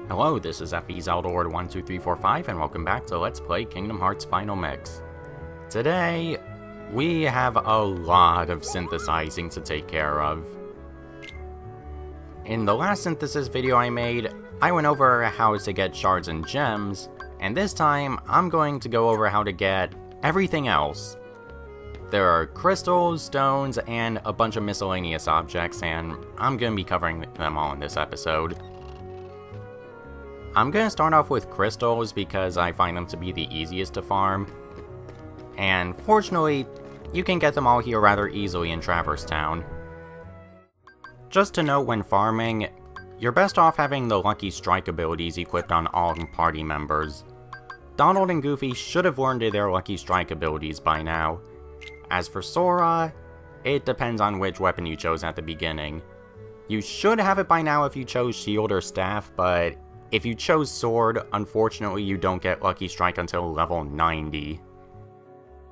Hello, this is FE Zeldord12345 and welcome back to Let's Play Kingdom Hearts Final Mix. Today, we have a lot of synthesizing to take care of. In the last synthesis video I made, I went over how to get shards and gems, and this time, I'm going to go over how to get everything else. There are crystals, stones, and a bunch of miscellaneous objects, and I'm going to be covering them all in this episode. I'm going to start off with crystals because I find them to be the easiest to farm. And fortunately, you can get them all here rather easily in Traverse Town. Just to note when farming, you're best off having the Lucky Strike abilities equipped on all party members. Donald and Goofy should have learned their Lucky Strike abilities by now. As for Sora, it depends on which weapon you chose at the beginning. You should have it by now if you chose Shield or Staff, but if you chose Sword, unfortunately you don't get Lucky Strike until level 90.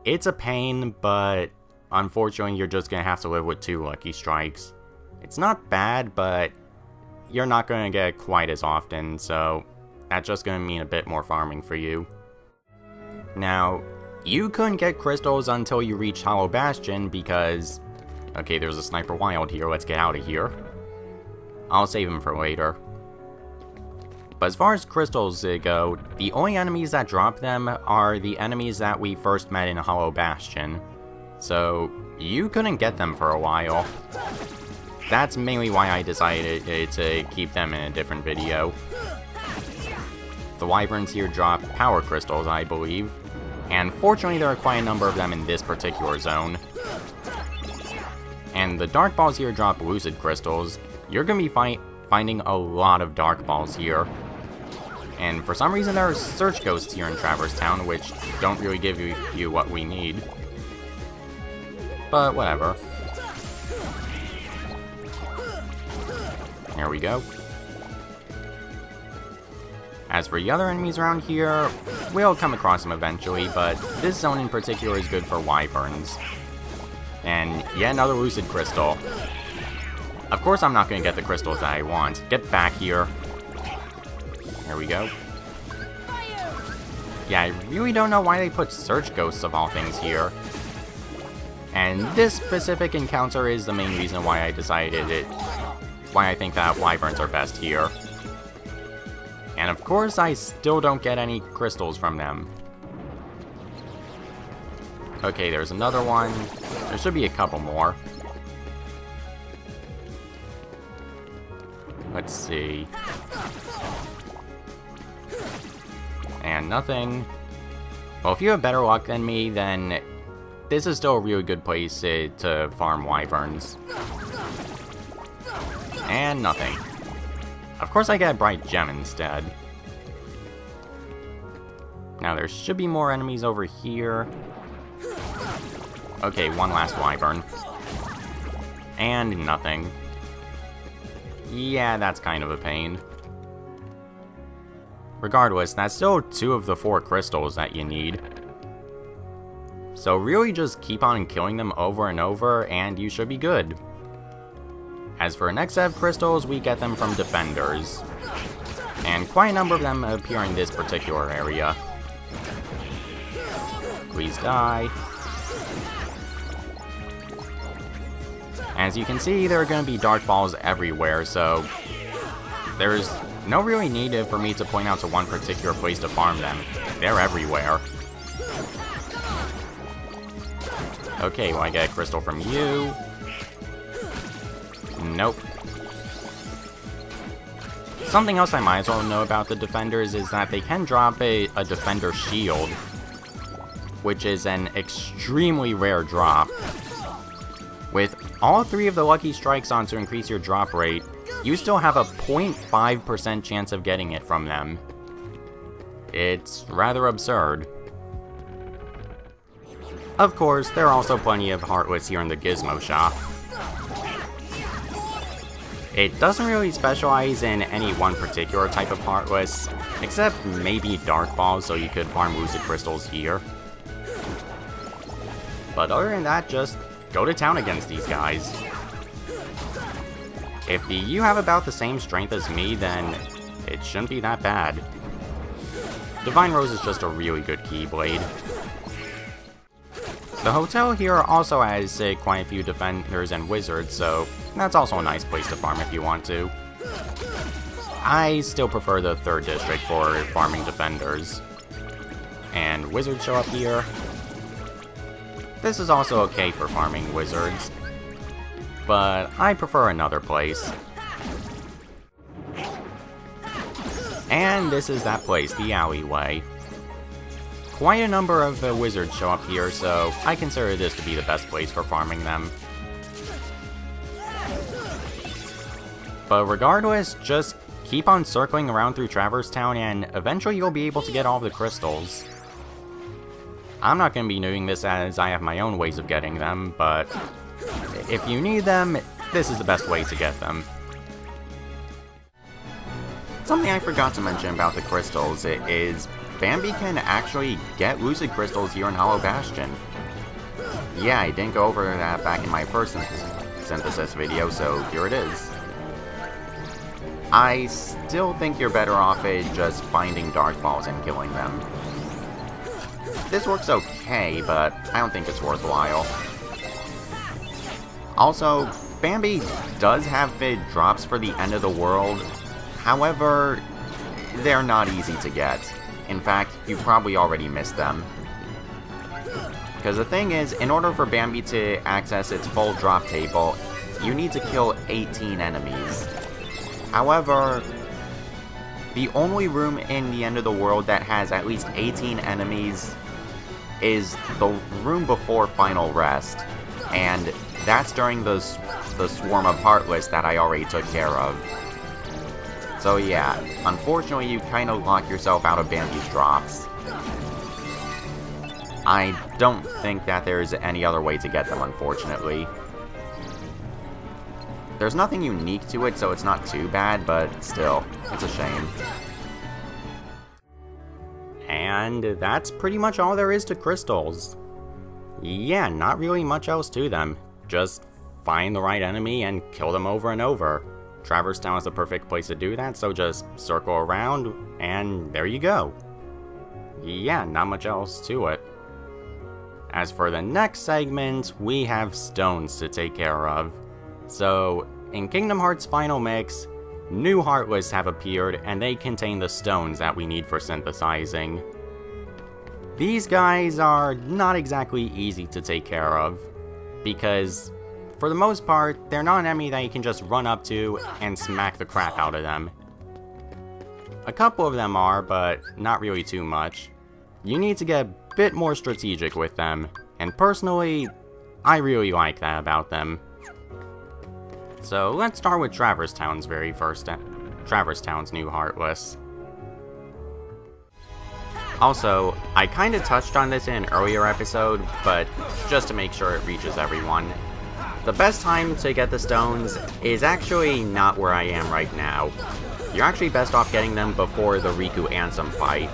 It's a pain, but unfortunately you're just gonna have to live with 2 Lucky Strikes. It's not bad, but you're not gonna get it quite as often, so that's just gonna mean a bit more farming for you. Now, you couldn't get crystals until you reached Hollow Bastion because... Okay, there's a Sniperwild here, let's get out of here. I'll save him for later. But as far as crystals go, the only enemies that drop them are the enemies that we first met in Hollow Bastion. So, you couldn't get them for a while. That's mainly why I decided to keep them in a different video. The Wyverns here drop power crystals, I believe. And fortunately there are quite a number of them in this particular zone. And the Darkballs here drop Lucid crystals. You're going to be finding a lot of Darkballs here. And for some reason there are Search Ghosts here in Traverse Town, which don't really give you what we need. But whatever. There we go. As for the other enemies around here, we'll come across them eventually, but this zone in particular is good for Wyverns. And yet another Lucid Crystal. Of course I'm not going to get the crystals that I want. Get back here. There we go. Yeah, I really don't know why they put Search Ghosts of all things here. And this specific encounter is the main reason why I decided it. Why I think that Wyverns are best here. And of course, I still don't get any crystals from them. Okay, there's another one. There should be a couple more. Let's see. And nothing. Well, if you have better luck than me, then this is still a really good place to farm Wyverns. And nothing. Of course I get a Bright Gem instead. Now there should be more enemies over here. Okay, one last Wyvern. And nothing. Yeah, that's kind of a pain. Regardless, that's still 2 of the 4 crystals that you need. So really just keep on killing them over and over, and you should be good. As for next set of crystals, we get them from defenders. And quite a number of them appear in this particular area. Please die. As you can see, there are going to be Darkballs everywhere, so there's no really need for me to point out to one particular place to farm them. They're everywhere. Okay, will I get a crystal from you? Nope. Something else I might as well know about the defenders is that they can drop a defender shield, which is an extremely rare drop. With all 3 of the Lucky Strikes on to increase your drop rate, you still have a 0.5% chance of getting it from them. It's rather absurd. Of course, there are also plenty of Heartless here in the Gizmo shop. It doesn't really specialize in any one particular type of Heartless, except maybe Darkball, so you could farm Lucid Crystals here. But other than that, just go to town against these guys. If you have about the same strength as me, then it shouldn't be that bad. Divine Rose is just a really good Keyblade. The hotel here also has quite a few defenders and wizards, so that's also a nice place to farm if you want to. I still prefer the 3rd district for farming defenders. And wizards show up here. This is also okay for farming wizards, but I prefer another place. And this is that place, the alleyway. Quite a number of wizards show up here, so I consider this to be the best place for farming them. But regardless, just keep on circling around through Traverse Town and eventually you'll be able to get all of the crystals. I'm not going to be doing this as I have my own ways of getting them, but if you need them, this is the best way to get them. Something I forgot to mention about the crystals is Bambi can actually get Lucid crystals here in Hollow Bastion. Yeah, I didn't go over that back in my first synthesis video, so here it is. I still think you're better off just finding Darkballs and killing them. This works okay, but I don't think it's worthwhile. Also, Bambi does have drops for the end of the world. However, they're not easy to get. In fact, you probably already missed them. Because the thing is, in order for Bambi to access its full drop table, you need to kill 18 enemies. However, the only room in the end of the world that has at least 18 enemies is the room before Final Rest, and that's during the swarm of Heartless that I already took care of. So yeah, unfortunately you kind of lock yourself out of Bambi's drops. I don't think that there's any other way to get them, unfortunately. There's nothing unique to it, so it's not too bad, but still, it's a shame. And that's pretty much all there is to crystals. Yeah, not really much else to them. Just find the right enemy and kill them over and over. Traverse Town is the perfect place to do that, so just circle around, and there you go. Yeah, not much else to it. As for the next segment, we have stones to take care of. So, in Kingdom Hearts Final Mix, new Heartless have appeared, and they contain the stones that we need for synthesizing. These guys are not exactly easy to take care of, because for the most part, they're not an enemy that you can just run up to and smack the crap out of them. A couple of them are, but not really too much. You need to get a bit more strategic with them, and personally, I really like that about them. So let's start with Traverse Town's Traverse Town's new Heartless. Also, I kinda touched on this in an earlier episode, but just to make sure it reaches everyone. The best time to get the stones is actually not where I am right now. You're actually best off getting them before the Riku Ansem fight,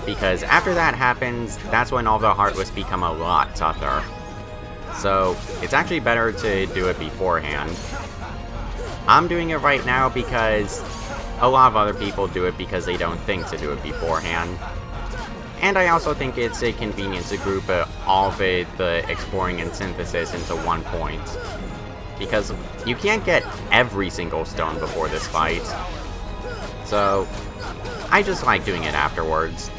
because after that happens, that's when all the Heartless become a lot tougher. So, it's actually better to do it beforehand. I'm doing it right now because a lot of other people do it because they don't think to do it beforehand. And I also think it's a convenience to group all of the exploring and synthesis into one point. Because you can't get every single stone before this fight. So, I just like doing it afterwards.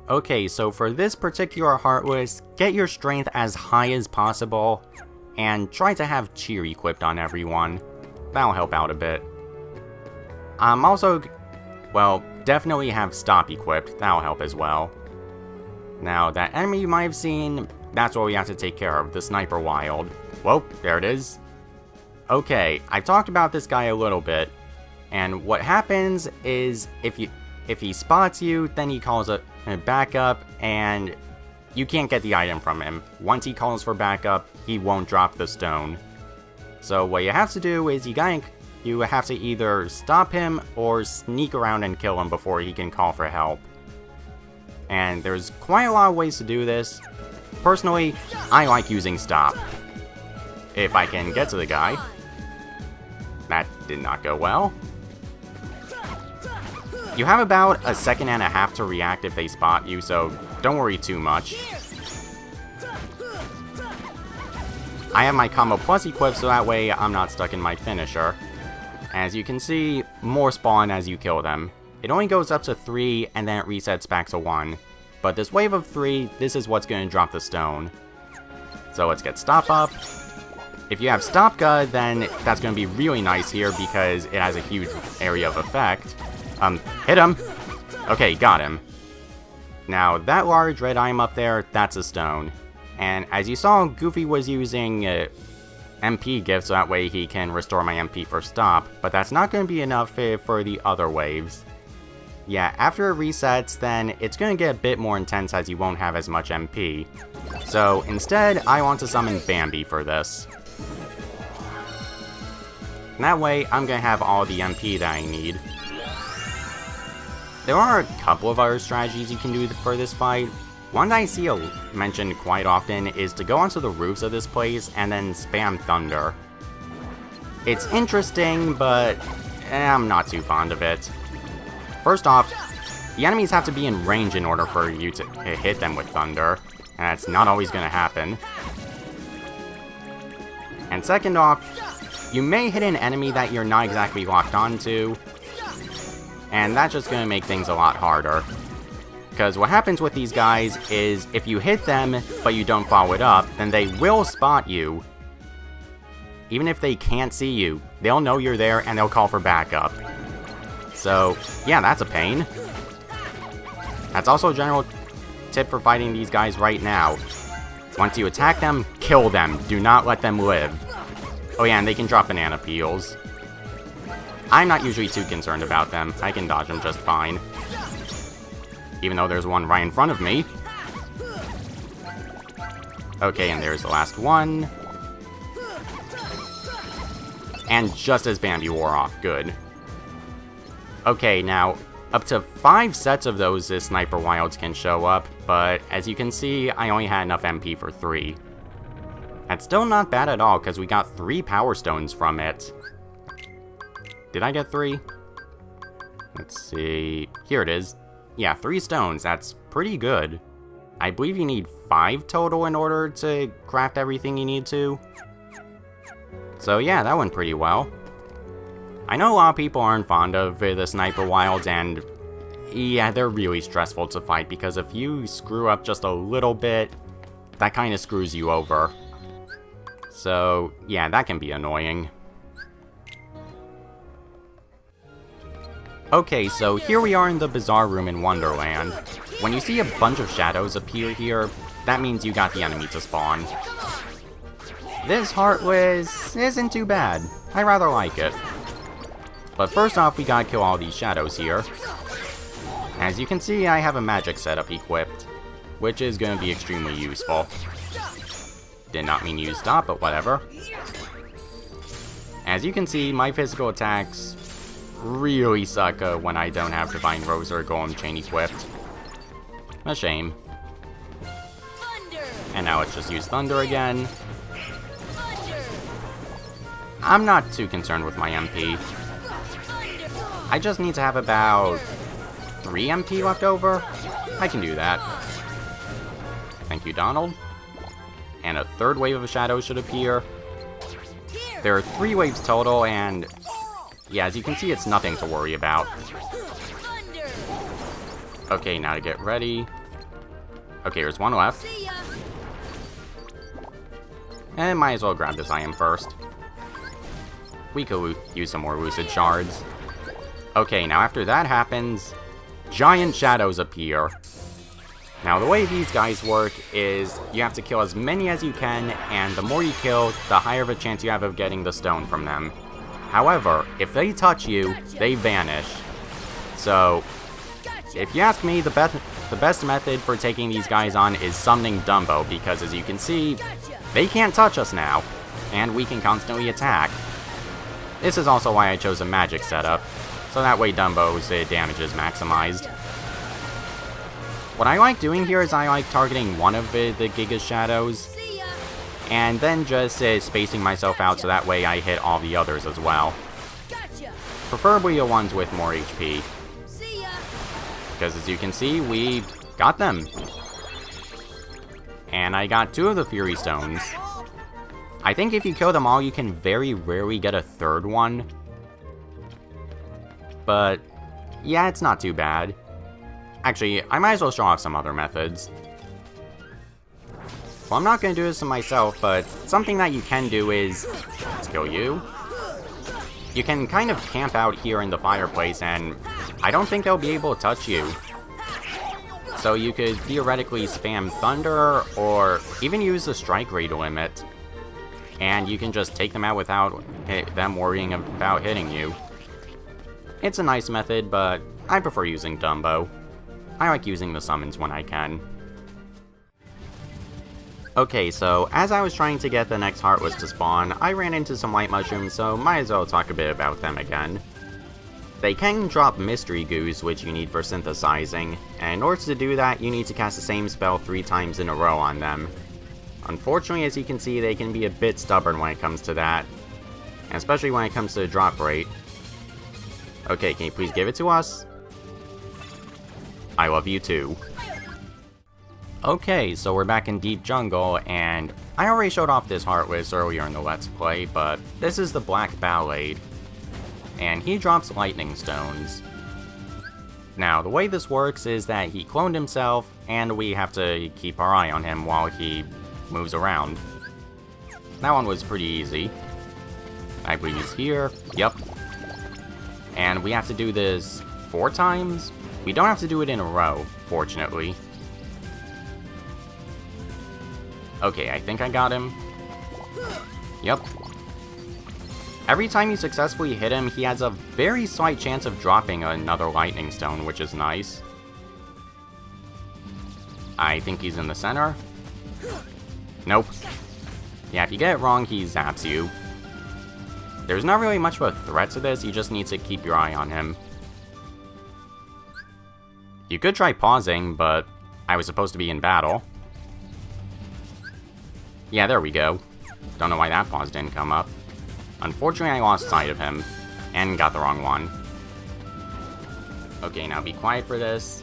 Okay, so for this particular Heartless, get your strength as high as possible, and try to have cheer equipped on everyone. That'll help out a bit. Definitely have stop equipped, that'll help as well. Now, that enemy you might have seen, that's what we have to take care of, the Sniperwild. Whoa, there it is. Okay, I've talked about this guy a little bit, and what happens is, if he spots you, then he calls a backup, and you can't get the item from him. Once he calls for backup, he won't drop the stone. So what you have to do is you have to either stop him or sneak around and kill him before he can call for help. And there's quite a lot of ways to do this. Personally, I like using stop. If I can get to the guy. That did not go well. You have about a second and a half to react if they spot you, so don't worry too much. I have my combo plus equipped, so that way I'm not stuck in my finisher. As you can see, more spawn as you kill them. It only goes up to 3, and then it resets back to 1. But this wave of 3, this is what's going to drop the stone. So let's get Stop Up. If you have Stop Gun, then that's going to be really nice here because it has a huge area of effect. Hit him! Okay, got him. Now, that large red item up there, that's a stone. And as you saw, Goofy was using MP gifts so that way he can restore my MP for stop, but that's not going to be enough for the other waves. Yeah, after it resets, then it's going to get a bit more intense as you won't have as much MP. So instead, I want to summon Bambi for this. And that way, I'm going to have all the MP that I need. There are a couple of other strategies you can do for this fight. One that I see mentioned quite often is to go onto the roofs of this place and then spam Thunder. It's interesting, but I'm not too fond of it. First off, the enemies have to be in range in order for you to hit them with Thunder, and that's not always going to happen. And second off, you may hit an enemy that you're not exactly locked onto, and that's just going to make things a lot harder. Because what happens with these guys is, if you hit them, but you don't follow it up, then they will spot you. Even if they can't see you, they'll know you're there and they'll call for backup. So, yeah, that's a pain. That's also a general tip for fighting these guys right now. Once you attack them, kill them. Do not let them live. Oh yeah, and they can drop banana peels. I'm not usually too concerned about them. I can dodge them just fine. Even though there's one right in front of me. Okay, and there's the last one. And just as Bambi wore off, good. Okay, now, up to 5 sets of those Sniperwilds can show up, but as you can see, I only had enough MP for 3. That's still not bad at all, because we got 3 Power Stones from it. Did I get 3? Let's see... Here it is. Yeah, 3 stones, that's pretty good. I believe you need 5 total in order to craft everything you need to. So yeah, that went pretty well. I know a lot of people aren't fond of the Sniperwilds, and yeah, they're really stressful to fight because if you screw up just a little bit, that kind of screws you over. So yeah, that can be annoying. Okay, so here we are in the Bazaar Room in Wonderland. When you see a bunch of shadows appear here, that means you got the enemy to spawn. This Heartless isn't too bad. I rather like it. But first off, we gotta kill all these shadows here. As you can see, I have a magic setup equipped, which is gonna be extremely useful. Did not mean to use stop, but whatever. As you can see, my physical attacks really suck when I don't have Divine Rose or Golem Chain equipped. A shame. And now let's just use Thunder again. I'm not too concerned with my MP. I just need to have about 3 MP left over. I can do that. Thank you, Donald. And a 3rd wave of shadows should appear. There are 3 waves total, and yeah, as you can see, it's nothing to worry about. Okay, now to get ready. Okay, there's 1 left. And might as well grab this item first. We could use some more Lucid Shards. Okay, now after that happens, giant shadows appear. Now the way these guys work is you have to kill as many as you can, and the more you kill, the higher of a chance you have of getting the stone from them. However, if they touch you, they vanish. So, if you ask me, the best method for taking these guys on is summoning Dumbo, because as you can see, they can't touch us now, and we can constantly attack. This is also why I chose a magic setup, so that way Dumbo's damage is maximized. What I like doing here is I like targeting one of the Gigas shadows, and then just spacing myself out so that way I hit all the others as well. Preferably the ones with more HP. because as you can see, we got them. And I got 2 of the Fury Stones. I think if you kill them all, you can very rarely get a 3rd one. But yeah, it's not too bad. Actually, I might as well show off some other methods. Well, I'm not going to do this to myself, but something that you can do is... Let's kill you. You can kind of camp out here in the fireplace, and I don't think they'll be able to touch you. So you could theoretically spam Thunder, or even use the strike rate limit. And you can just take them out without them worrying about hitting you. It's a nice method, but I prefer using Dumbo. I like using the summons when I can. Okay, so as I was trying to get the next Heartless to spawn, I ran into some white mushrooms, so might as well talk a bit about them again. They can drop Mystery Goos, which you need for synthesizing, and in order to do that, you need to cast the same spell 3 times in a row on them. Unfortunately, as you can see, they can be a bit stubborn when it comes to that, and especially when it comes to the drop rate. Okay, can you please give it to us? I love you too. Okay, so we're back in Deep Jungle, and I already showed off this Heartless earlier in the Let's Play, but this is the Black Ballade, and he drops Lightning Stones. Now, the way this works is that he cloned himself, and we have to keep our eye on him while he moves around. That one was pretty easy. I believe he's here. Yep. And we have to do this 4 times? We don't have to do it in a row, fortunately. Okay, I think I got him. Yep. Every time you successfully hit him, he has a very slight chance of dropping another Lightning Stone, which is nice. I think he's in the center. Nope. Yeah, if you get it wrong, he zaps you. There's not really much of a threat to this, you just need to keep your eye on him. You could try pausing, but I was supposed to be in battle. Yeah, there we go. Don't know why that pause didn't come up. Unfortunately, I lost sight of him, and got the wrong one. Okay, now be quiet for this.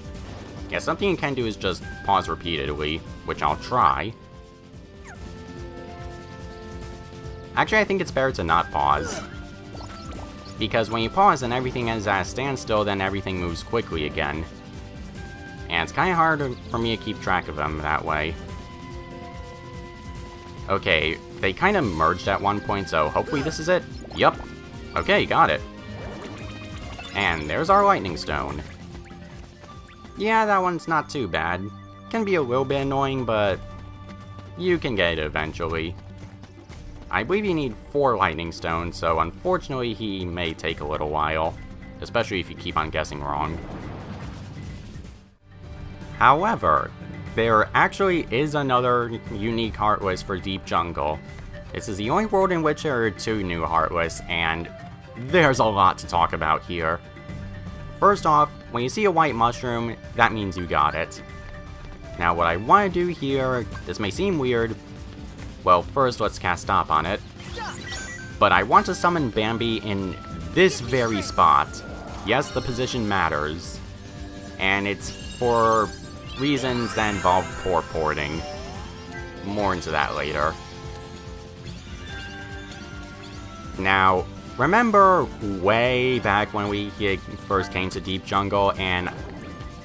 Yeah, something you can do is just pause repeatedly, which I'll try. Actually, I think it's better to not pause. Because when you pause and everything is at a standstill, then everything moves quickly again. And it's kind of hard for me to keep track of them that way. Okay, they kind of merged at one point, so hopefully this is it. Yup. Okay, got it. And there's our Lightning Stone. Yeah, that one's not too bad. Can be a little bit annoying, but you can get it eventually. I believe you need 4 Lightning Stones, so unfortunately he may take a little while, especially if you keep on guessing wrong. However, there actually is another unique Heartless for Deep Jungle. This is the only world in which there are 2 new Heartless, and there's a lot to talk about here. First off, when you see a white mushroom, that means you got it. Now what I want to do here, this may seem weird. Well, first let's cast Stop on it. But I want to summon Bambi in this very spot. Yes, the position matters. And it's for reasons that involve poor porting. More into that later. Now, remember way back when we first came to Deep Jungle and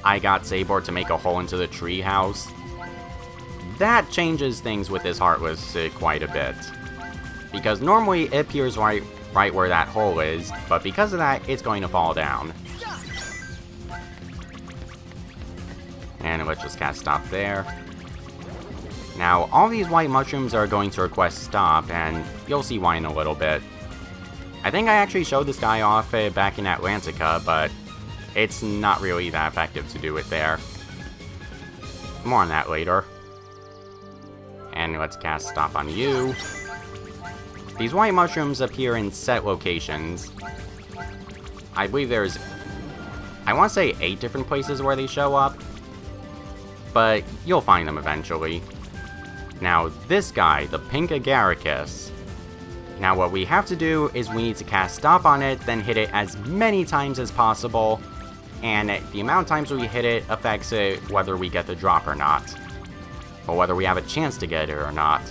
I got Sabor to make a hole into the treehouse? That changes things with this Heartless quite a bit. Because normally it appears right where that hole is, but because of that, it's going to fall down. And let's just cast Stop there. Now, all these white mushrooms are going to request Stop, and you'll see why in a little bit. I think I actually showed this guy off back in Atlantica, but it's not really that effective to do it there. More on that later. And let's cast Stop on you. These white mushrooms appear in set locations. I believe there's, I want to say 8 different places where they show up. But you'll find them eventually. Now this guy, the pink Agaricus. Now what we have to do is we need to cast Stop on it, then hit it as many times as possible. and the amount of times we hit it affects whether we get the drop or not, or whether we have a chance to get it or not.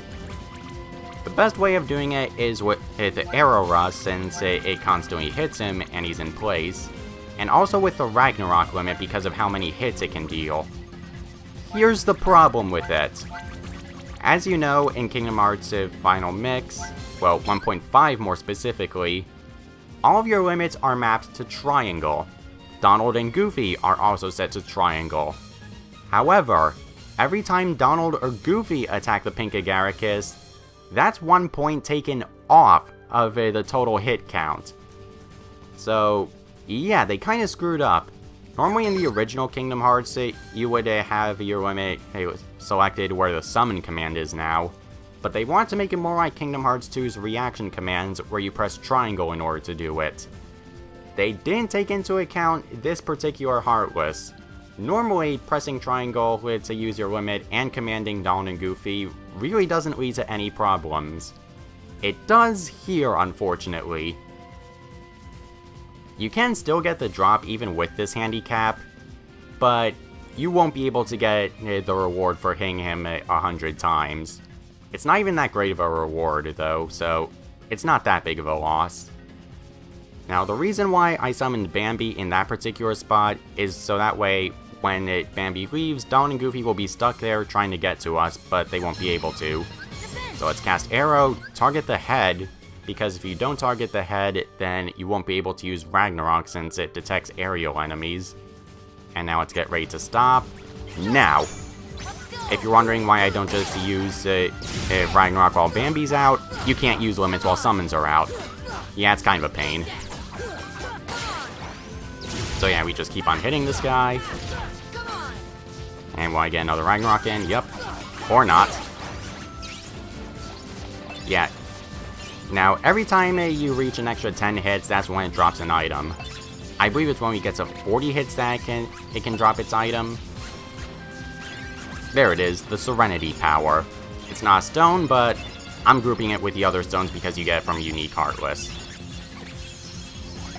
The best way of doing it is with the Arrow Rust, since it constantly hits him and he's in place, and also with the Ragnarok limit because of how many hits it can deal. Here's the problem with it. As you know, in Kingdom Hearts Final Mix, well, 1.5 more specifically, all of your limits are mapped to triangle. Donald and Goofy are also set to triangle. However, every time Donald or Goofy attack the pink Agaricus, that's 1 point taken off of the total hit count. So, yeah, they kind of screwed up. Normally in the original Kingdom Hearts, you would have your limit selected where the summon command is now, but they want to make it more like Kingdom Hearts 2's reaction commands, where you press triangle in order to do it. They didn't take into account this particular Heartless. Normally, pressing triangle to use your limit and commanding Donald and Goofy really doesn't lead to any problems. It does here, unfortunately. You can still get the drop even with this handicap, but you won't be able to get the reward for hitting him 100 times. It's not even that great of a reward though, so it's not that big of a loss. Now the reason why I summoned Bambi in that particular spot is so that way when Bambi leaves, Donald and Goofy will be stuck there trying to get to us, but they won't be able to. So let's cast Arrow, target the head, because if you don't target the head, then you won't be able to use Ragnarok since it detects aerial enemies. And now let's get ready to stop. Now! If you're wondering why I don't just use Ragnarok while Bambi's out, you can't use limits while summons are out. Yeah, it's kind of a pain. So yeah, we just keep on hitting this guy. And will I get another Ragnarok in? Yep. Or not. Yeah. Now, every time you reach an extra 10 hits, that's when it drops an item. I believe it's when we get to 40 hits that it can drop its item. There it is, the Serenity power. It's not a stone, but I'm grouping it with the other stones because you get it from Unique Heartless.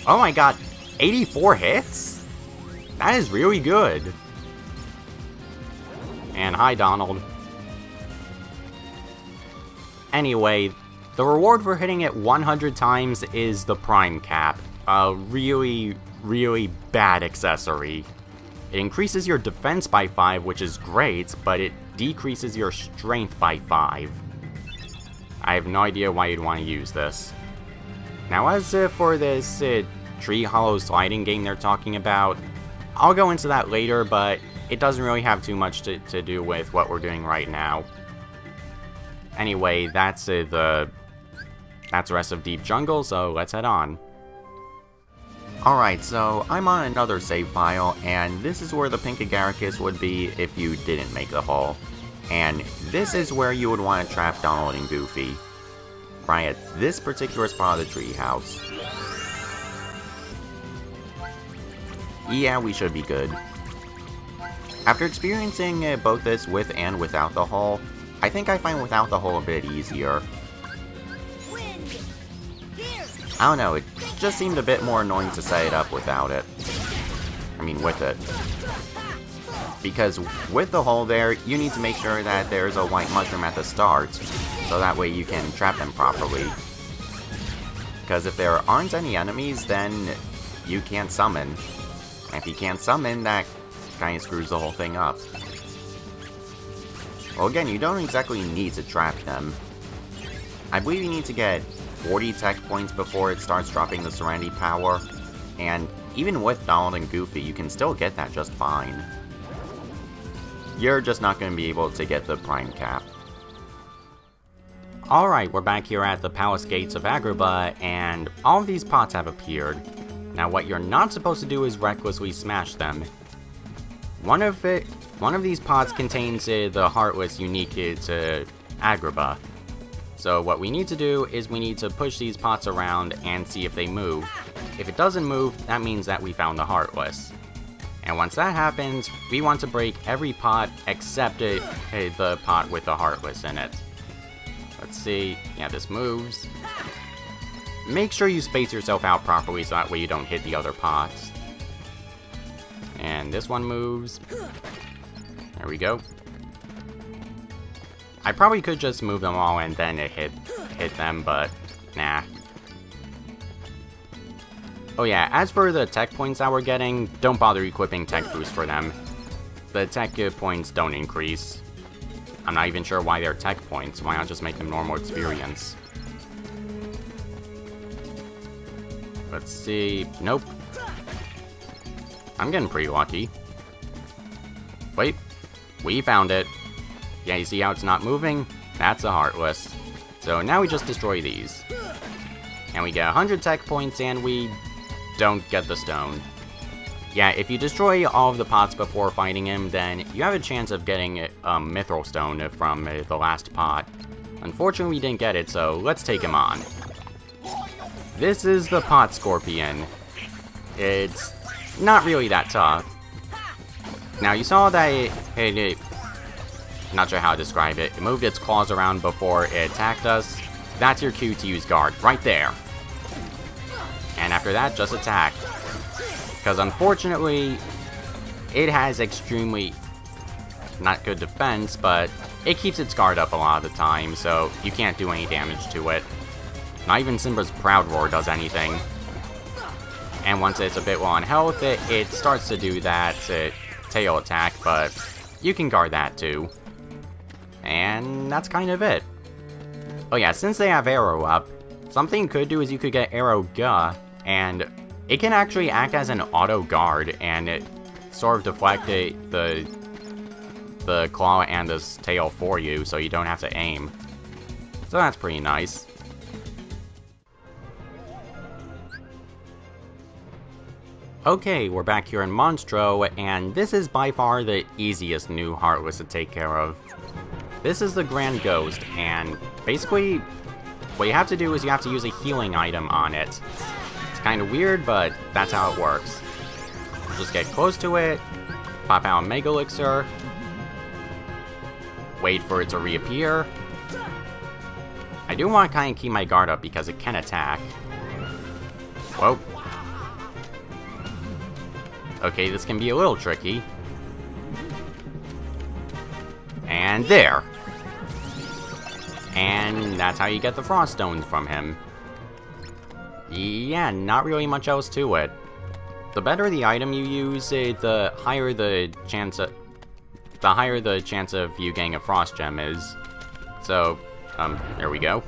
Oh my god, 84 hits? That is really good. And hi, Donald. Anyway, the reward for hitting it 100 times is the Prime Cap. A really, really bad accessory. It increases your defense by 5, which is great, but it decreases your strength by 5. I have no idea why you'd want to use this. Now as for this Tree Hollow sliding game they're talking about, I'll go into that later, but it doesn't really have too much to do with what we're doing right now. Anyway, that's the rest of Deep Jungle, so let's head on. Alright, so I'm on another save file, and this is where the pink Agaricus would be if you didn't make the hole. And this is where you would want to trap Donald and Goofy. Right at this particular spot of the treehouse. Yeah, we should be good. After experiencing both this with and without the hole, I think I find without the hole a bit easier. I don't know, it just seemed a bit more annoying to set it up without it. I mean, with it. Because with the hole there, you need to make sure that there's a white mushroom at the start, so that way you can trap them properly. Because if there aren't any enemies, then you can't summon. And if you can't summon, that kind of screws the whole thing up. Well, again, you don't exactly need to trap them. I believe you need to get 40 tech points before it starts dropping the Serenity power, and even with Donald and Goofy, you can still get that just fine. You're just not going to be able to get the Prime Cap. Alright, we're back here at the Palace Gates of Agrabah, and all of these pots have appeared. Now what you're not supposed to do is recklessly smash them. One of these pots contains the Heartless unique to Agrabah. So what we need to do is we need to push these pots around and see if they move. If it doesn't move, that means that we found the Heartless. And once that happens, we want to break every pot except the pot with the Heartless in it. Let's see, yeah, this moves. Make sure you space yourself out properly so that way you don't hit the other pots. And this one moves. There we go. I probably could just move them all and then hit them, but nah. Oh yeah, as for the tech points that we're getting, don't bother equipping tech boost for them. The tech points don't increase. I'm not even sure why they're tech points. Why not just make them normal experience? Let's see. Nope. I'm getting pretty lucky. Wait. We found it. Yeah, you see how it's not moving? That's a Heartless. So now we just destroy these. And we get 100 tech points and we don't get the stone. Yeah, if you destroy all of the pots before fighting him, then you have a chance of getting a Mythril Stone from the last pot. Unfortunately, we didn't get it, so let's take him on. This is the Pot Scorpion. It's not really that tough. Now, you saw that it not sure how to describe it. It moved its claws around before it attacked us. That's your cue to use guard, right there. And after that, just attack. Because unfortunately, it has extremely not good defense, but it keeps its guard up a lot of the time, so you can't do any damage to it. Not even Simba's Proud Roar does anything. And once it's a bit low on health, it starts to do that tail attack, but you can guard that too. And that's kind of it. Oh yeah, since they have Arrow up, something you could do is you could get Arrow Ga, and it can actually act as an auto guard, and it sort of deflect the claw and the tail for you, so you don't have to aim. So that's pretty nice. Okay, we're back here in Monstro, and this is by far the easiest new Heartless to take care of. This is the Grand Ghost, and basically, what you have to do is you have to use a healing item on it. It's kind of weird, but that's how it works. Just get close to it, pop out a Mega Elixir, wait for it to reappear. I do want to kind of keep my guard up because it can attack. Whoa. Okay, this can be a little tricky. And there! And that's how you get the Frost Stones from him. Yeah, not really much else to it. The better the item you use, the higher the chance of you getting a Frost Gem is. So, there we go.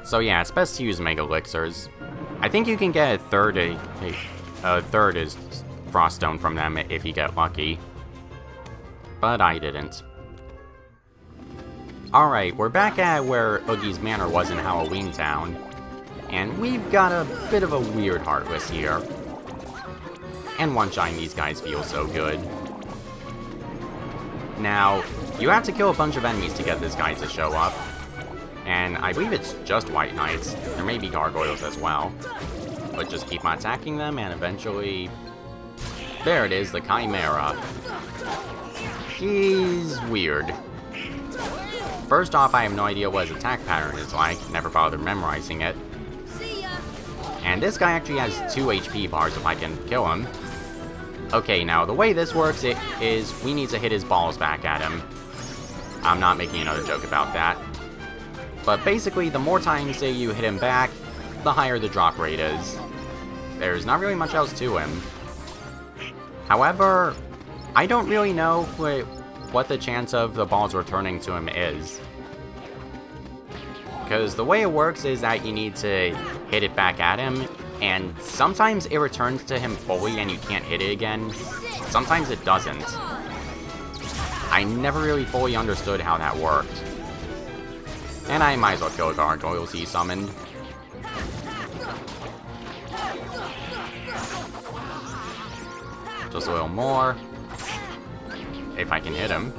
So yeah, it's best to use Mega Elixirs. I think you can get a third is Frost Stone from them if you get lucky. But I didn't. Alright, we're back at where Oogie's Manor was in Halloween Town. And we've got a bit of a weird Heartless here. And one-shotting these guys feels so good. Now, you have to kill a bunch of enemies to get this guy to show up. And I believe it's just White Knights. There may be gargoyles as well. But just keep on attacking them and eventually... There it is, the Chimera. He's weird. First off, I have no idea what his attack pattern is like. Never bothered memorizing it. And this guy actually has 2 HP bars if I can kill him. Okay, now the way this works is we need to hit his balls back at him. I'm not making another joke about that. But basically, the more times that you hit him back, the higher the drop rate is. There's not really much else to him. However, I don't really know what the chance of the balls returning to him is. Because the way it works is that you need to hit it back at him, and sometimes it returns to him fully and you can't hit it again. Sometimes it doesn't. I never really fully understood how that worked. And I might as well kill a gargoyle he summoned. Just a little more. If I can hit him.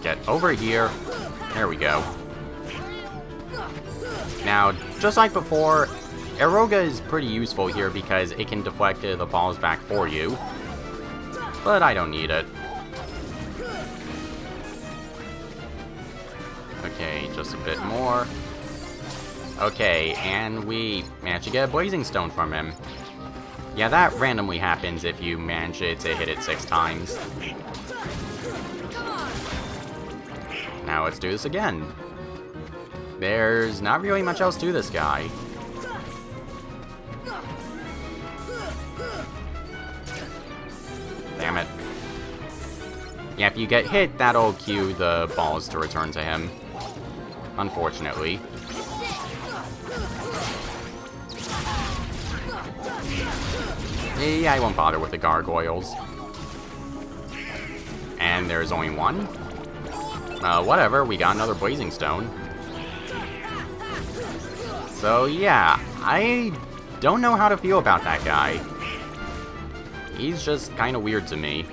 Get over here. There we go. Now, just like before, Aroga is pretty useful here because it can deflect the balls back for you. But I don't need it. Okay, just a bit more. Okay, and we managed to get a Blazing Stone from him. Yeah, that randomly happens if you manage to hit it 6 times. Now let's do this again. There's not really much else to this guy. Damn it. Yeah, if you get hit, that'll cue the balls to return to him. Unfortunately. Yeah, I won't bother with the gargoyles. And there's only one. Whatever, we got another blazing stone. So yeah, I don't know how to feel about that guy. He's just kind of weird to me.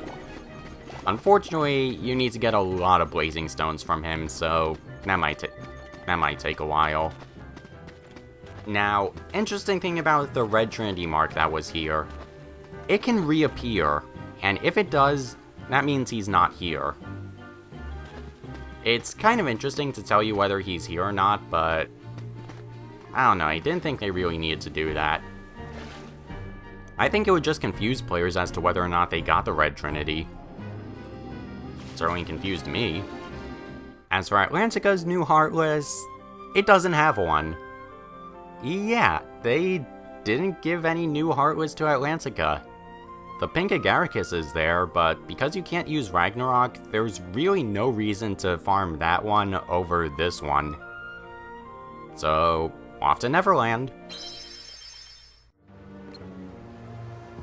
Unfortunately, you need to get a lot of blazing stones from him, so that might take a while. Now, interesting thing about the red Trinity mark that was here. It can reappear, and if it does, that means he's not here. It's kind of interesting to tell you whether he's here or not, but I don't know, I didn't think they really needed to do that. I think it would just confuse players as to whether or not they got the red Trinity. Certainly confused me. As for Atlantica's new Heartless, it doesn't have one. Yeah, they didn't give any new Heartless to Atlantica. The pink Agaricus is there, but because you can't use Ragnarok, there's really no reason to farm that one over this one. So, off to Neverland.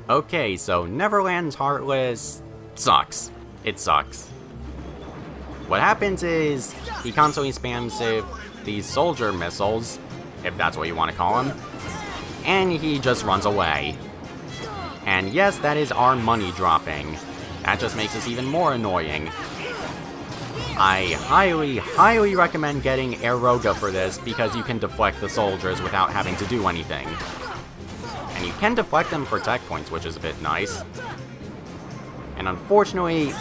Okay, so Neverland's Heartless sucks. It sucks. What happens is, he constantly spams these soldier missiles, if that's what you want to call them, and he just runs away. And yes, that is our money dropping. That just makes us even more annoying. I highly, highly recommend getting Aeroga for this because you can deflect the soldiers without having to do anything. And you can deflect them for tech points, which is a bit nice. And unfortunately,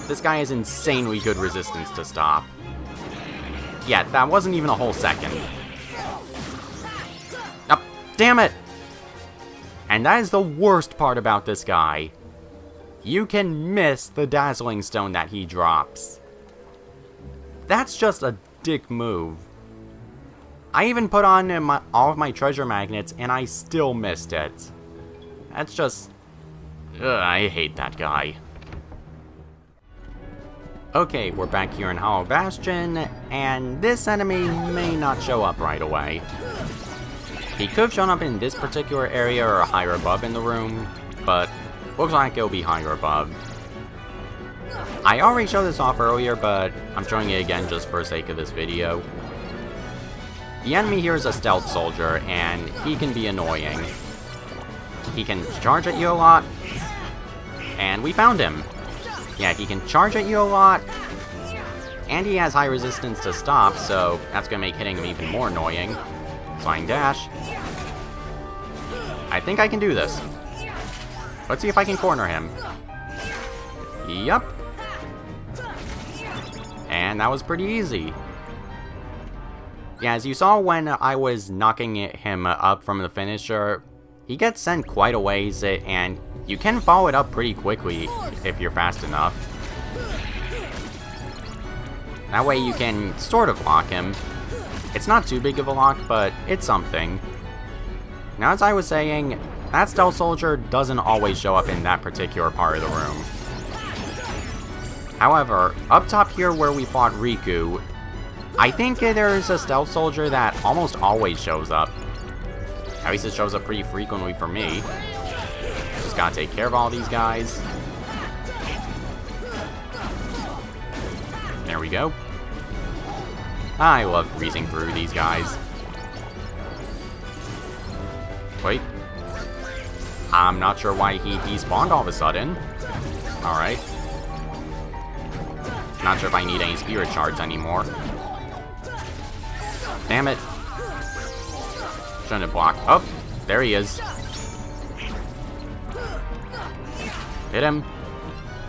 this guy has insanely good resistance to stop. Yeah, that wasn't even a whole second. Oh, damn it! And that is the worst part about this guy. You can miss the Dazzling Stone that he drops. That's just a dick move. I even put on all of my treasure magnets and I still missed it. That's just... I hate that guy. Okay, we're back here in Hollow Bastion, and this enemy may not show up right away. He could have shown up in this particular area or higher above in the room, but looks like it'll be higher above. I already showed this off earlier, but I'm showing it again just for the sake of this video. The enemy here is a stealth soldier, and he can be annoying. He can charge at you a lot, and we found him. Yeah, he can charge at you a lot, and he has high resistance to stop, so that's going to make hitting him even more annoying. Flying dash. I think I can do this. Let's see if I can corner him. Yup. And that was pretty easy. Yeah, as you saw when I was knocking him up from the finisher, he gets sent quite a ways, and you can follow it up pretty quickly if you're fast enough. That way you can sort of lock him. It's not too big of a lock, but it's something. Now, as I was saying, that stealth soldier doesn't always show up in that particular part of the room. However, up top here where we fought Riku, I think there's a stealth soldier that almost always shows up. At least it shows up pretty frequently for me. Just gotta take care of all these guys. There we go. I love breezing through these guys. Wait. I'm not sure why he despawned all of a sudden. Alright. Not sure if I need any spirit shards anymore. Damn it. Shouldn't have blocked. Oh, there he is. Hit him.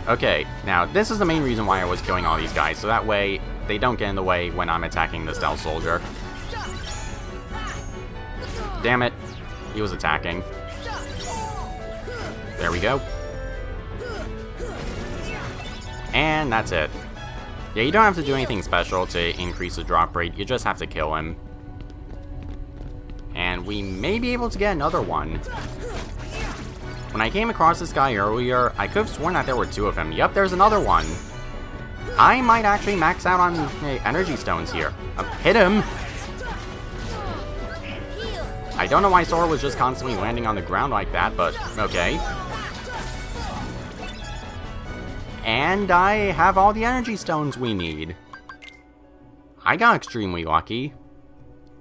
Okay, now this is the main reason why I was killing all these guys, so that way they don't get in the way when I'm attacking the stealth soldier. Damn it. He was attacking. There we go. And that's it. Yeah, you don't have to do anything special to increase the drop rate, you just have to kill him. And we may be able to get another one. When I came across this guy earlier, I could have sworn that there were 2 of him. Yep, there's another one. I might actually max out on energy stones here. Hit him! I don't know why Sora was just constantly landing on the ground like that, but okay. And I have all the energy stones we need. I got extremely lucky.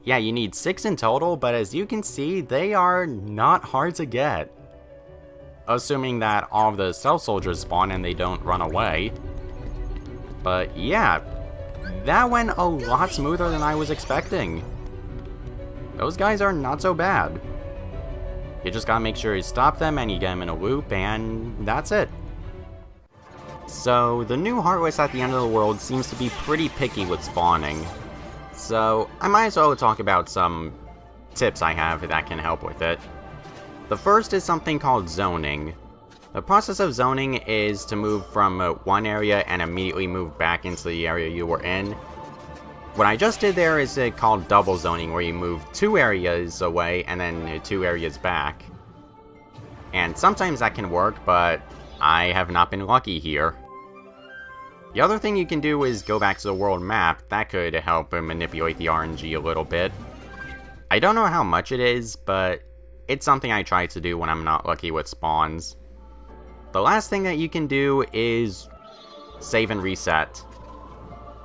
Yeah, you need 6 in total, but as you can see, they are not hard to get. Assuming that all of the Stealth Soldiers spawn and they don't run away. But yeah, that went a lot smoother than I was expecting. Those guys are not so bad. You just gotta make sure you stop them and you get them in a loop, and that's it. So, the new Heartless at the end of the world seems to be pretty picky with spawning. So, I might as well talk about some tips I have that can help with it. The first is something called zoning. The process of zoning is to move from one area and immediately move back into the area you were in. What I just did there is called double zoning, where you move 2 areas away and then 2 areas back. And sometimes that can work, but I have not been lucky here. The other thing you can do is go back to the world map. That could help manipulate the RNG a little bit. I don't know how much it is, but it's something I try to do when I'm not lucky with spawns. The last thing that you can do is save and reset.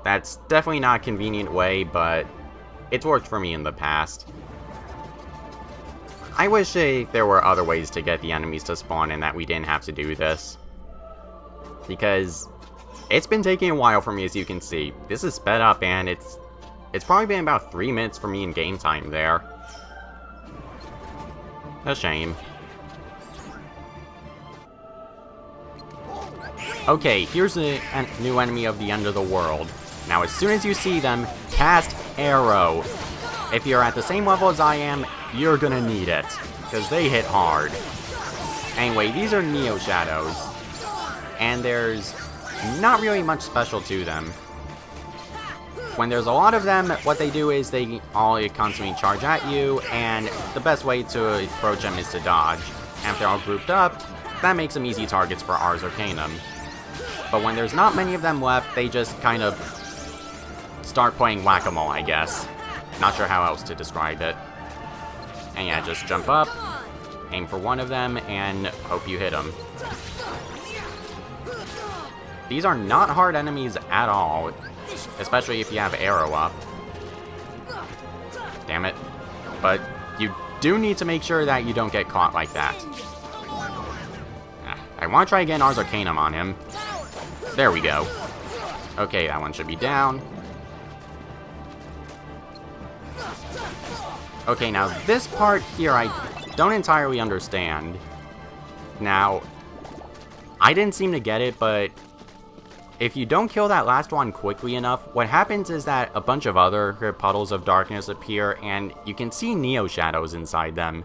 That's definitely not a convenient way, but it's worked for me in the past. I wish there were other ways to get the enemies to spawn and that we didn't have to do this. Because it's been taking a while for me, as you can see. This is sped up and it's probably been about 3 minutes for me in game time there. A shame. Okay, here's a new enemy of the end of the world. Now, as soon as you see them, cast Arrow. If you're at the same level as I am, you're gonna need it, because they hit hard. Anyway, these are Neoshadows, and there's not really much special to them. When there's a lot of them, what they do is they all constantly charge at you, and the best way to approach them is to dodge. And if they're all grouped up, that makes them easy targets for Ars Arcanum. But when there's not many of them left, they just kind of start playing whack-a-mole, I guess. Not sure how else to describe it. And yeah, just jump up, aim for one of them, and hope you hit them. These are not hard enemies at all, especially if you have Arrow up. Damn it. But you do need to make sure that you don't get caught like that. I want to try again Ars Arcanum on him. There we go. Okay, that one should be down. Okay, now this part here I don't entirely understand. Now, I didn't seem to get it, but if you don't kill that last one quickly enough, what happens is that a bunch of other puddles of darkness appear, and you can see Neoshadows inside them.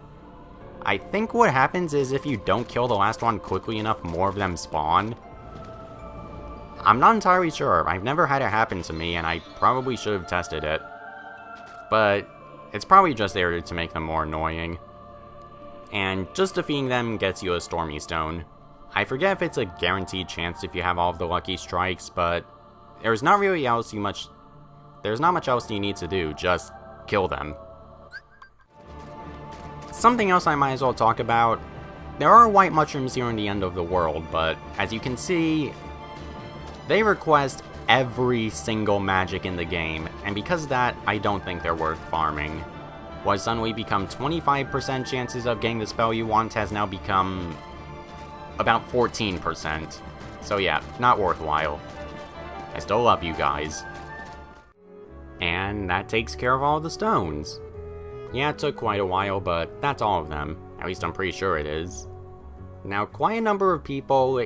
I think what happens is if you don't kill the last one quickly enough, more of them spawn. I'm not entirely sure. I've never had it happen to me, and I probably should have tested it. But it's probably just there to make them more annoying. And just defeating them gets you a Stormy Stone. I forget if it's a guaranteed chance if you have all of the lucky strikes, but there's not really there's not much else you need to do, just kill them. Something else I might as well talk about. There are white mushrooms here in the end of the world, but as you can see, they request every single magic in the game, and because of that, I don't think they're worth farming. What suddenly become 25% chances of getting the spell you want has now become about 14%. So yeah, not worthwhile. I still love you guys. And that takes care of all the stones. Yeah, it took quite a while, but that's all of them. At least I'm pretty sure it is. Now, quite a number of people,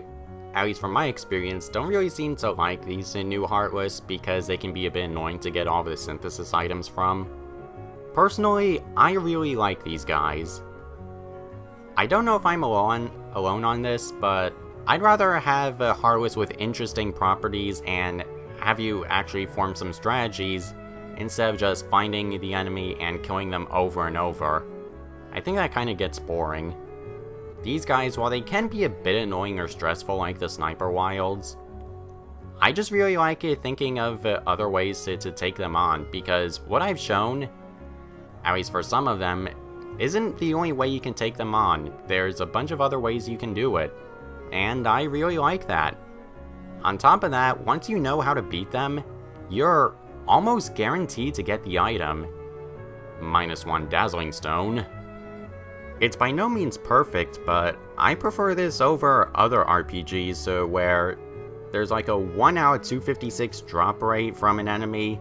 at least from my experience, don't really seem to like these new Heartless because they can be a bit annoying to get all the synthesis items from. Personally, I really like these guys. I don't know if I'm alone on this, but I'd rather have a Heartless with interesting properties and have you actually form some strategies instead of just finding the enemy and killing them over and over. I think that kind of gets boring. These guys, while they can be a bit annoying or stressful like the Sniperwilds, I just really like thinking of other ways to take them on, because what I've shown, at least for some of them, isn't the only way you can take them on. There's a bunch of other ways you can do it, and I really like that. On top of that, once you know how to beat them, you're almost guaranteed to get the item. -1 Dazzling Stone. It's by no means perfect, but I prefer this over other RPGs where there's like a 1 out of 256 drop rate from an enemy,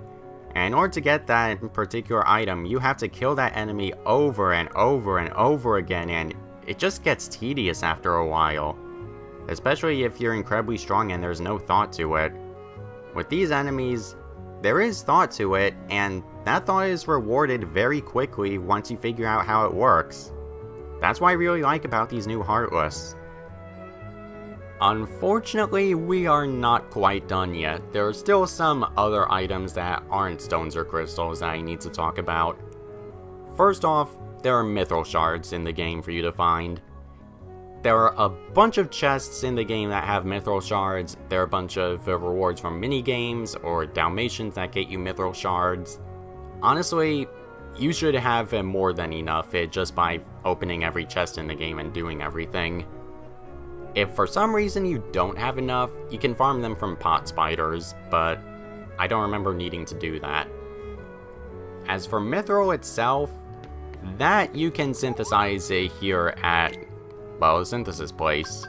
and in order to get that particular item, you have to kill that enemy over and over and over again, and it just gets tedious after a while. Especially if you're incredibly strong and there's no thought to it. With these enemies, there is thought to it, and that thought is rewarded very quickly once you figure out how it works. That's what I really like about these new Heartless. Unfortunately, we are not quite done yet. There are still some other items that aren't stones or crystals that I need to talk about. First off, there are Mythril Shards in the game for you to find. There are a bunch of chests in the game that have Mythril Shards. There are a bunch of rewards from minigames or Dalmatians that get you Mythril Shards. Honestly, you should have more than enough just by opening every chest in the game and doing everything. If for some reason you don't have enough, you can farm them from pot spiders, but I don't remember needing to do that. As for Mythril itself, that you can synthesize here at, well, a synthesis place.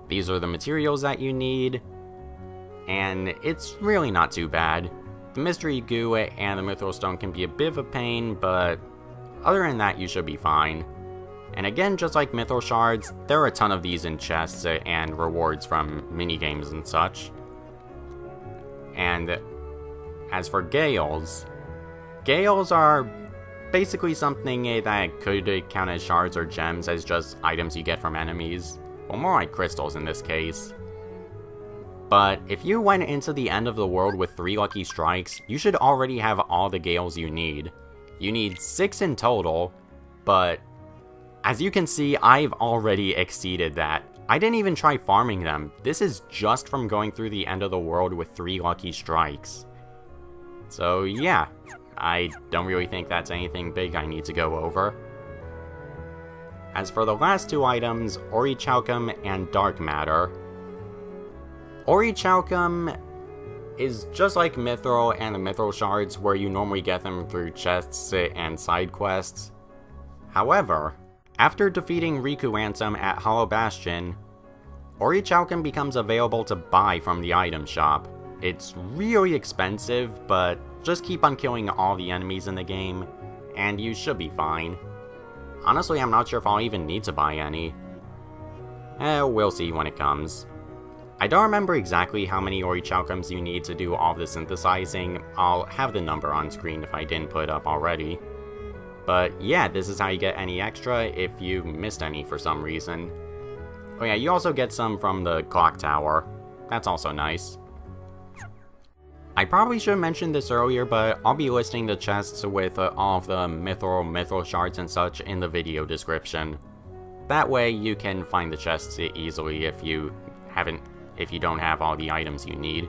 These are the materials that you need, and it's really not too bad. The Mystery Goo and the Mythril Stone can be a bit of a pain, but other than that, you should be fine. And again, just like Mythril Shards, there are a ton of these in chests and rewards from minigames and such. And as for Gales, Gales are basically something that could count as shards or gems, as just items you get from enemies. Well, more like crystals in this case. But if you went into the end of the world with 3 lucky strikes, you should already have all the Gales you need. You need 6 in total, but as you can see, I've already exceeded that. I didn't even try farming them. This is just from going through the end of the world with 3 lucky strikes. So yeah, I don't really think that's anything big I need to go over. As for the last 2 items, Orichalcum and Dark Matter. Orichalcum is just like Mythril and the Mythril Shards, where you normally get them through chests and side quests. However, after defeating Riku Ransom at Hollow Bastion, Orichalcum becomes available to buy from the item shop. It's really expensive, but just keep on killing all the enemies in the game, and you should be fine. Honestly, I'm not sure if I'll even need to buy any. We'll see when it comes. I don't remember exactly how many Orichalcums you need to do all the synthesizing. I'll have the number on screen if I didn't put it up already. But yeah, this is how you get any extra if you missed any for some reason. Oh yeah, you also get some from the clock tower. That's also nice. I probably should have mentioned this earlier, but I'll be listing the chests with all of the Mythril Shards and such in the video description. That way you can find the chests easily if you don't have all the items you need.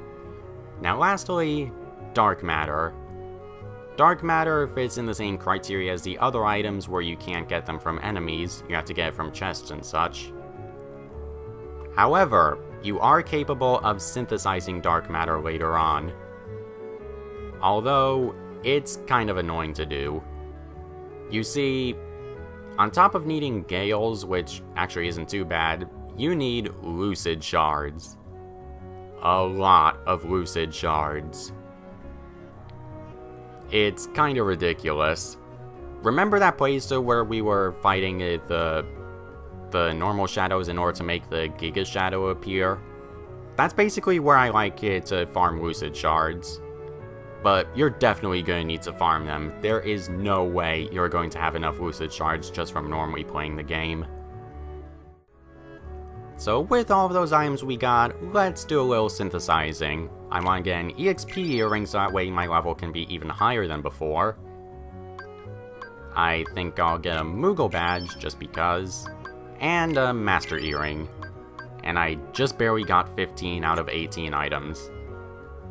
Now lastly, Dark Matter. Dark Matter fits in the same criteria as the other items where you can't get them from enemies, you have to get it from chests and such. However, you are capable of synthesizing Dark Matter later on. Although, it's kind of annoying to do. You see, on top of needing Gales, which actually isn't too bad, you need Lucid Shards. A lot of Lucid Shards. It's kinda ridiculous. Remember that place where we were fighting the normal shadows in order to make the Gigas shadow appear? That's basically where I like it to farm Lucid Shards. but you're definitely going to need to farm them. There is no way you're going to have enough Lucid Shards just from normally playing the game. So with all of those items we got, let's do a little synthesizing. I want to get an EXP earring so that way my level can be even higher than before. I think I'll get a Moogle badge just because, and a Master Earring. And I just barely got 15 out of 18 items.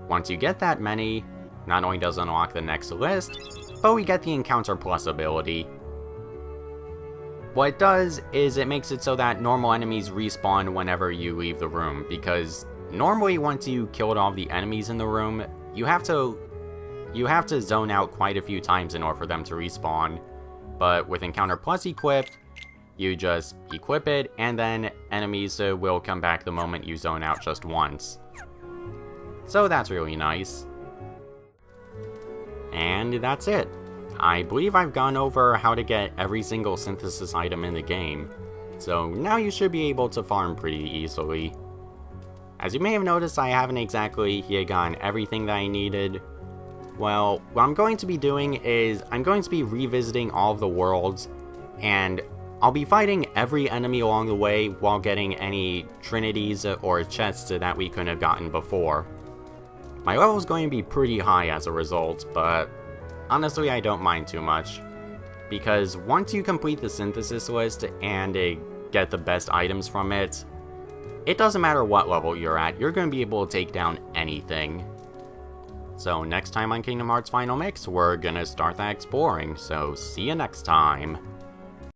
Once you get that many, not only does it unlock the next list, but we get the Encounter Plus ability. What it does is it makes it so that normal enemies respawn whenever you leave the room, because normally once you killed all the enemies in the room, you have to zone out quite a few times in order for them to respawn. But with Encounter Plus equipped, you just equip it, and then enemies will come back the moment you zone out just once. So that's really nice. And that's it. I believe I've gone over how to get every single synthesis item in the game, so now you should be able to farm pretty easily. As you may have noticed, I haven't exactly gotten everything that I needed. Well, what I'm going to be doing is, I'm going to be revisiting all of the worlds, and I'll be fighting every enemy along the way while getting any trinities or chests that we couldn't have gotten before. My level is going to be pretty high as a result, but honestly I don't mind too much, because once you complete the synthesis list and get the best items from it, it doesn't matter what level you're at, you're going to be able to take down anything. So next time on Kingdom Hearts Final Mix, we're gonna start that exploring, so see you next time.